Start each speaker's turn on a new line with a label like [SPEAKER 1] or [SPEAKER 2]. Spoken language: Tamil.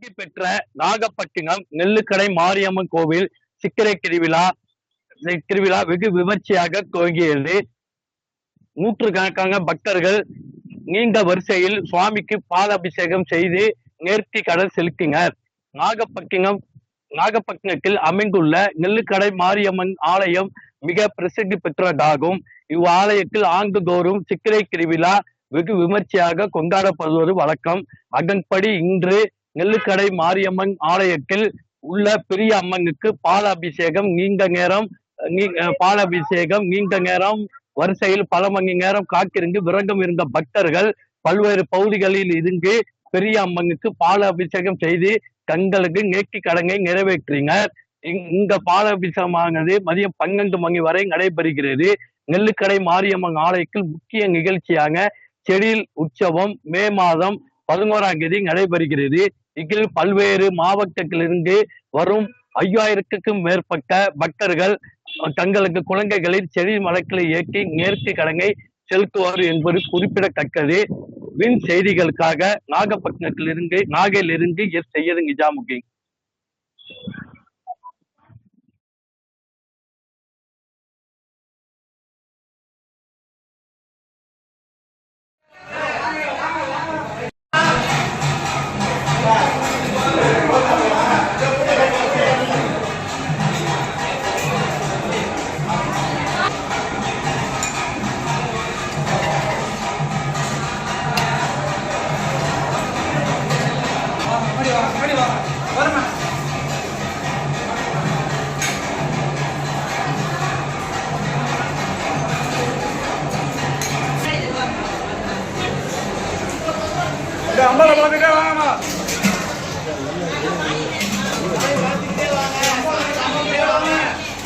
[SPEAKER 1] பெற்ற நாகப்பட்டினம் நெல்லுக்கடை மாரியம்மன் கோவில் சித்திரை திருவிழா வெகு விமர்சையாக துவங்கியது. நூற்றுக்கணக்கான பக்தர்கள் நீண்ட வரிசையில் சுவாமிக்கு பால் அபிஷேகம் செய்து நேர்த்தி கடன் செலுத்தினர். நாகப்பட்டினத்தில் அமைந்துள்ள நெல்லுக்கடை மாரியம்மன் ஆலயம் மிக பிரசித்தி பெற்றதாகும். இவ்வாலயத்தில் ஆண்டுதோறும் சித்திரை திருவிழா வெகு விமர்சையாக கொண்டாடப்படுவது வழக்கம். அதன்படி இன்று நெல்லுக்கடை மாரியம்மன் ஆலயத்தில் உள்ள பெரிய அம்மனுக்கு பாலாபிஷேகம் நீண்ட நேரம் வரிசையில் பல மணி நேரம் காத்திருந்து விரதம் இருந்த பக்தர்கள் பல்வேறு பகுதிகளில் இருந்து பெரிய அம்மனுக்கு பாலாபிஷேகம் செய்து தங்களுக்கு நேர்த்தி கடனை நிறைவேற்றினர். இந்த பாலாபிஷேகமானது மதியம் 12 மணி வரை நடைபெறுகிறது. நெல்லுக்கடை மாரியம்மன் ஆலயத்தில் முக்கிய நிகழ்ச்சியான செடில் உற்சவம் மே மாதம் 11ஆம் தேதி நடைபெறுகிறது. இதில் பல்வேறு மாவட்டத்திலிருந்து வரும் 5000க்கும் மேற்பட்ட பக்தர்கள் தங்களுக்கு குழந்தைகளில் செடில் மலக்களை ஏற்றி நேர்த்தி கடனை செலுத்துவார் என்பது குறிப்பிடத்தக்கது. வின் செய்திகளுக்காக நாகையிலிருந்து எஸ் சையது நிஜாமுதீன்.
[SPEAKER 2] அம்மா வாங்கம்மா.